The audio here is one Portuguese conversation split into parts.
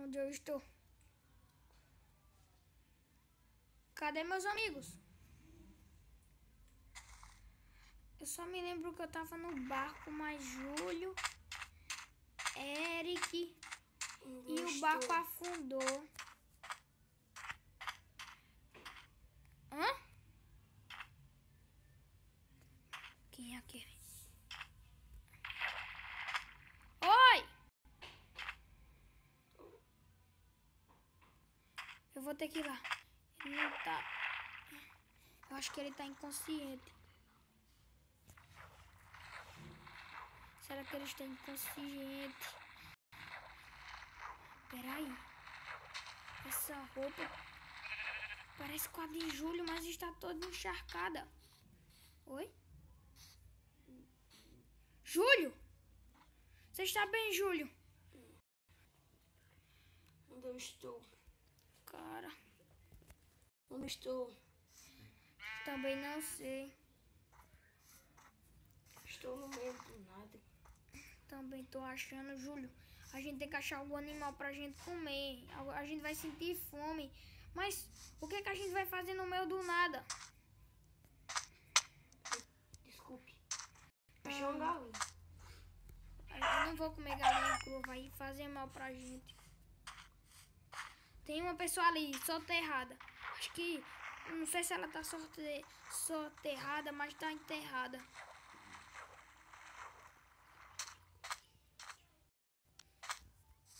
Onde eu estou? Cadê meus amigos? Eu só me lembro que eu tava no barco, mais Júlio, Eric e o barco afundou. Hã? Quem é aquele? Oi! Eu vou ter que ir lá. Ele não tá... Eu acho que ele tá inconsciente. Será que ele está inconsciente? Peraí. Essa roupa parece com a de Júlio, mas está toda encharcada. Oi? Júlio? Você está bem, Júlio? Onde eu estou? Cara, Onde estou? também não sei. Estou no meio do nada. Também tô achando, Júlio. A gente tem que achar algum animal pra gente comer. A gente vai sentir fome. Mas o que a gente vai fazer no meio do nada? Desculpe. Achei uma galinha. Eu não vou comer galinha crua, vai fazer mal pra gente. Tem uma pessoa ali, soterrada. Acho que, não sei se ela tá soterrada, mas tá enterrada.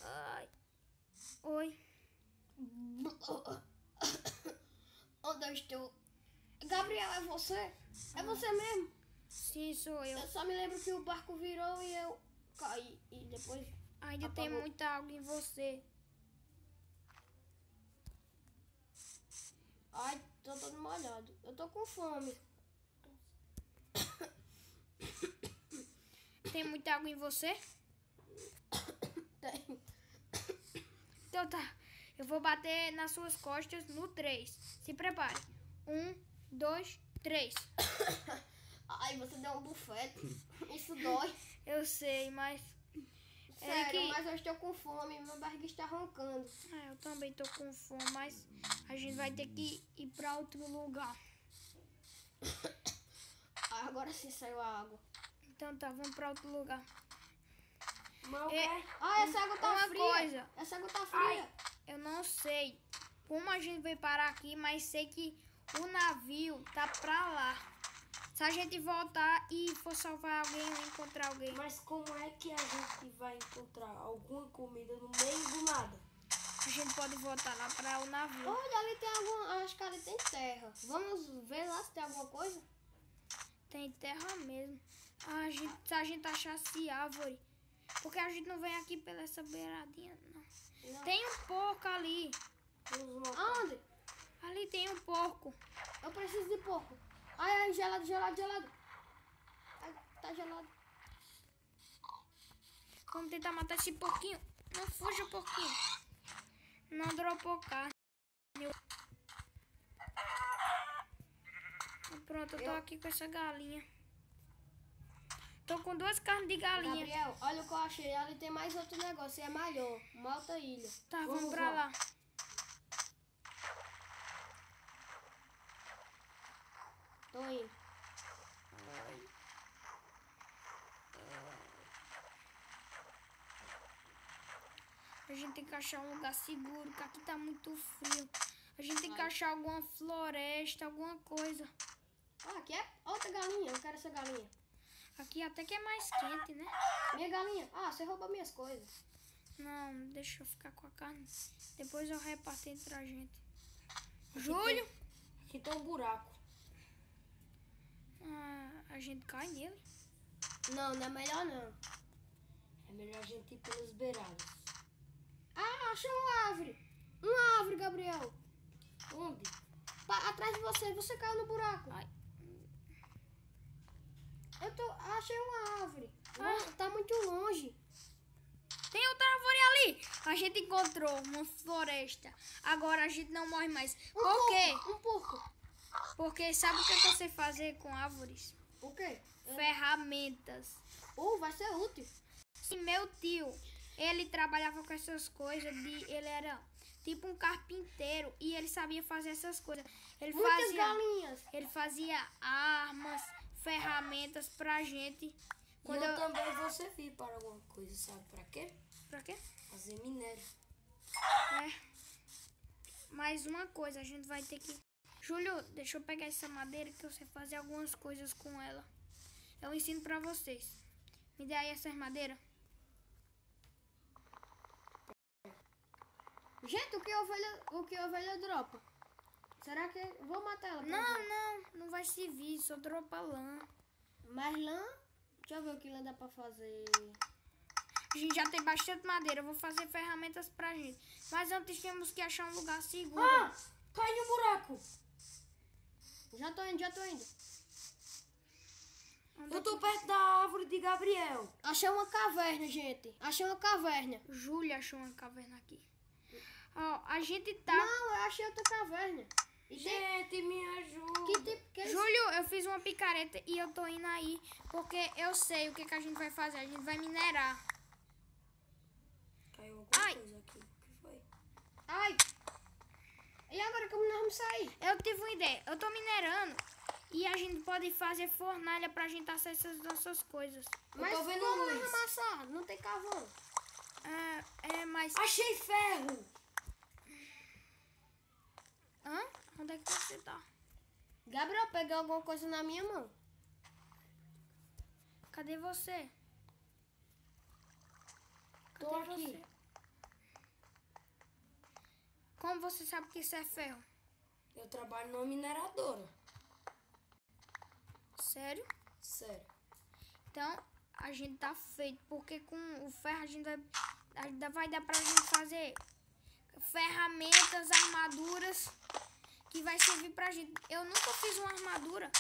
Ai. Oi. Onde eu estou? Gabriel, é você? É você mesmo? Sim, sou eu. Eu só me lembro que o barco virou e eu caí. E depois Ainda apagou. tem muita água em você. Ai, tô todo molhado. Eu tô com fome. Tem muita água em você? Tem. Então tá. Eu vou bater nas suas costas no 3. Se prepare. 1, 2, 3. Ai, você deu um bufete. Isso dói. Eu sei, mas... Sério, mas eu estou com fome. Minha barriga está roncando. Eu também tô com fome, mas a gente vai ter que ir pra outro lugar. Agora sim saiu a água. Então tá, vamos pra outro lugar. Essa água tá uma fria. coisa. Essa água tá fria. Eu não sei como a gente veio parar aqui, mas sei que o navio tá pra lá. Se a gente voltar e for salvar alguém ou encontrar alguém. Mas como é que a gente vai encontrar alguma comida no meio do nada? A gente pode voltar lá para o navio. Olha, ali tem alguma... Acho que ali tem terra. Vamos ver lá se tem alguma coisa? Tem terra mesmo. Se a gente achasse árvore. Porque a gente não vem aqui pela essa beiradinha, não. Tem um porco ali. Aonde? Ali tem um porco. Eu preciso de porco. Ai, gelado, gelado, gelado. Ai, tá gelado. Vamos tentar matar esse porquinho. Não fuja, porquinho. Não dropou carne. Pronto, eu tô aqui com essa galinha. Tô com 2 carnes de galinha. Gabriel, olha o que eu achei. Ali tem mais outro negócio. É maior. Uma alta ilha. Tá, vamos pra lá. Tô indo. A gente tem que achar um lugar seguro, porque aqui tá muito frio. A gente tem que achar alguma floresta, alguma coisa. Aqui é outra galinha. Eu quero essa galinha. Aqui até que é mais quente, né? Minha galinha. Você rouba minhas coisas. Não, deixa eu ficar com a carne. Depois eu reparto entre a gente. Júlio? Aqui tem um buraco. A gente cai nele. Não, não é melhor não. É melhor a gente ir pelos beirados. Achei uma árvore. Uma árvore, Gabriel. Onde? Atrás de você. Você caiu no buraco. Ai. Achei uma árvore. Tá muito longe. Tem outra árvore ali. A gente encontrou uma floresta. Agora a gente não morre mais. Por quê? Um porco. Porque sabe o que eu sei fazer com árvores? O quê? Ferramentas. Vai ser útil. E meu tio, ele trabalhava com essas coisas, ele era tipo um carpinteiro e ele sabia fazer essas coisas. Muitas galinhas. Ele fazia armas, ferramentas pra gente. Quando eu também vou servir para alguma coisa, sabe para quê? Pra quê? Fazer minério. Mais uma coisa, a gente vai ter que... Júlio, deixa eu pegar essa madeira que eu sei fazer algumas coisas com ela. Eu ensino pra vocês. Me dê aí essas madeiras. Gente, o que a ovelha dropa? Será que... Vou matar ela. Não vai servir, só dropa lã. Mas lã... Deixa eu ver o que lã dá pra fazer. A gente já tem bastante madeira, eu vou fazer ferramentas pra gente. Mas antes temos que achar um lugar seguro. Cai no buraco. Já tô indo. Eu tô perto da árvore de Gabriel. Achei uma caverna, gente. Júlia achou uma caverna aqui. Ó, a gente tá... Não, eu achei outra caverna. Gente, me ajuda. Júlio, eu fiz uma picareta e eu tô indo aí porque eu sei o que a gente vai fazer. A gente vai minerar. Caiu alguma coisa aqui. O que foi? Ai! E agora como nós vamos sair? Eu tive uma ideia. Eu tô minerando e a gente pode fazer fornalha pra gente assar essas nossas coisas. Mas eu tô vendo como nós vamos amassar? Não tem carvão. Mas... Achei ferro! Onde é que você tá? Gabriel, peguei alguma coisa na minha mão. Cadê você? Tô aqui. Como você sabe que isso é ferro? Eu trabalho numa mineradora. Sério? Sério. Então, a gente tá feito, porque com o ferro a gente vai dar pra gente fazer ferramentas, armaduras, que vai servir pra gente. Eu nunca fiz uma armadura,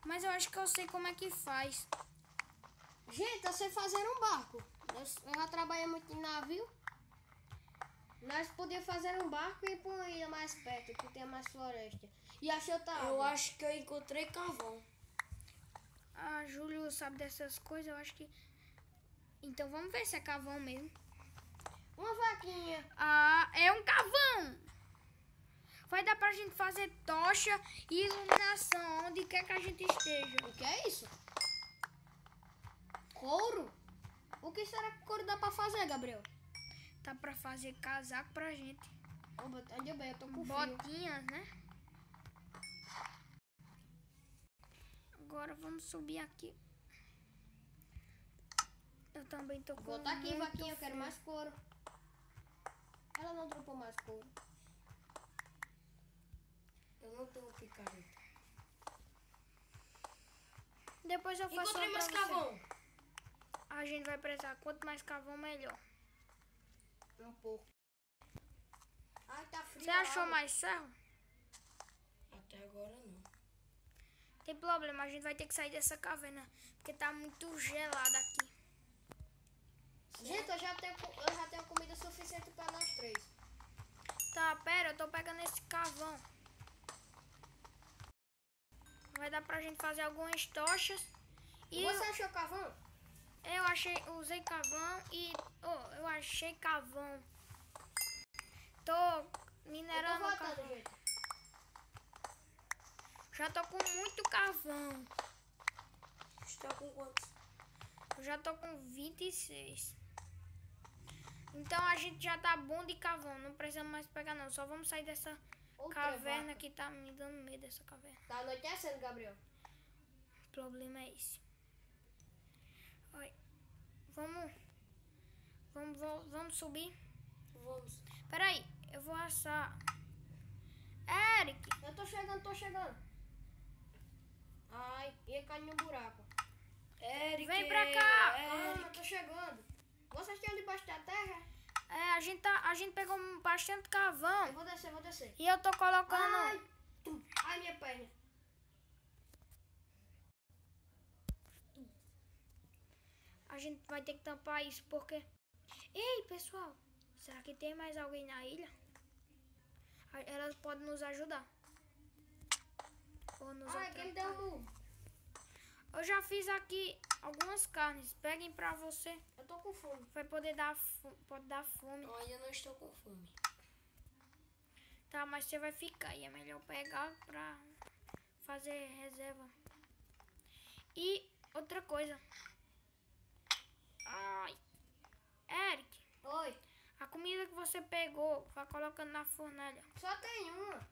mas eu acho que eu sei como é que faz. Gente, eu sei fazer um barco. Eu já trabalhei muito em navio. Nós podíamos fazer um barco e ir pra uma ilha mais perto, que tem mais floresta. E achei outra árvore. Eu acho que eu encontrei carvão. Júlio sabe dessas coisas, eu acho que... Então vamos ver se é carvão mesmo. Uma vaquinha. É um carvão! Vai dar pra gente fazer tocha e iluminação onde quer que a gente esteja. O que é isso? Couro? O que será que couro dá pra fazer, Gabriel? Dá pra fazer casaco pra gente. Ainda bem, eu tô com botinhas, né? Agora vamos subir aqui. Eu também tô com... Volta aqui, vaquinha, eu quero mais couro. Ela não dropou mais couro. Eu não tenho picareta. Depois eu faço Encontrei mais carvão. A gente vai precisar. Quanto mais carvão, melhor. Um pouco. Ai, tá frio. Você achou mais ferro? Até agora não. Tem problema, a gente vai ter que sair dessa caverna, porque tá muito gelado aqui. Gente, eu já tenho comida suficiente para nós três. Tá, pera, eu tô pegando esse carvão. Vai dar pra gente fazer algumas tochas. E você achou carvão? Usei carvão e... eu achei carvão. Tô minerando eu tô voltando, carvão. Gente. Já tô com muito carvão. Você tá com quantos? Eu já tô com 26. Então a gente já tá bom de carvão. Não precisamos mais pegar não. Só vamos sair dessa caverna que tá me dando medo dessa caverna. Tá anoitecendo, Gabriel. O problema é esse. Olha. Vamos subir? Vamos. Peraí, eu vou assar. Eric! Eu tô chegando. Ai, ia cair no buraco. Eric! Vem pra cá! Eu tô chegando. Vocês estão debaixo da terra? A gente pegou bastante carvão. Eu vou descer. E eu tô colocando... Ai, minha perna. A gente vai ter que tampar isso porque... Ei, pessoal! Será que tem mais alguém na ilha? Elas podem nos ajudar. Quem deu um... Eu já fiz aqui algumas carnes. Peguem pra você. Eu tô com fome. Vai poder pode dar fome. Eu ainda não estou com fome. Tá, mas você vai ficar. E é melhor pegar pra fazer reserva. E outra coisa. Ai. Eric. Oi. A comida que você pegou, vai colocando na fornalha. Só tem uma.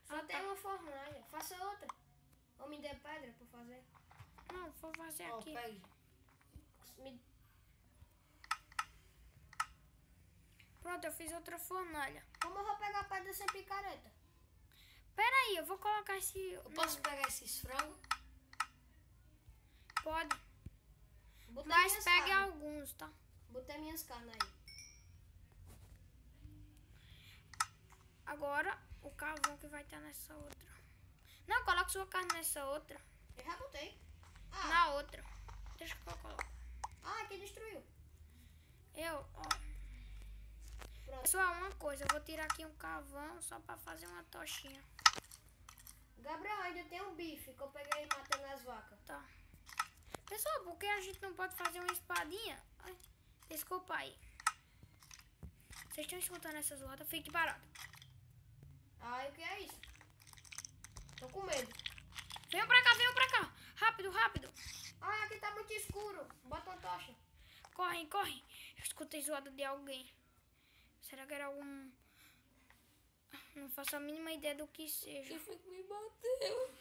Só tem uma fornalha. Faça outra. Ou me dê pedra pra fazer. Não, vou fazer Ó, aqui. pegue. Pronto, eu fiz outra fornalha. Como eu vou pegar pedra sem picareta? Pera aí, eu vou colocar esse... Eu posso pegar esses frangos? Pode. Botei Mas minhas pegue carnes. alguns, tá? Botei minhas carnes aí. Agora, o carvão que vai estar nessa outra. Não, coloque sua carne nessa outra. Eu já botei. Na outra. Deixa que eu coloco. Aqui destruiu. Ó. Pronto. Pessoal, uma coisa. Eu vou tirar aqui um carvão só pra fazer uma tochinha. Gabriel, ainda tem um bife que eu peguei matando as vacas. Tá. Pessoal, por que a gente não pode fazer uma espadinha? Ai, desculpa aí. Vocês estão escutando essa zoada? Fique parado. Ai, o que é isso? Tô com medo. Venham pra cá, venham pra cá. Rápido, rápido. Ai, aqui tá muito escuro. Bota uma tocha. Correm, correm. Eu escutei zoada de alguém. Será que era algum... Não faço a mínima ideia do que seja. Quem foi que me bateu?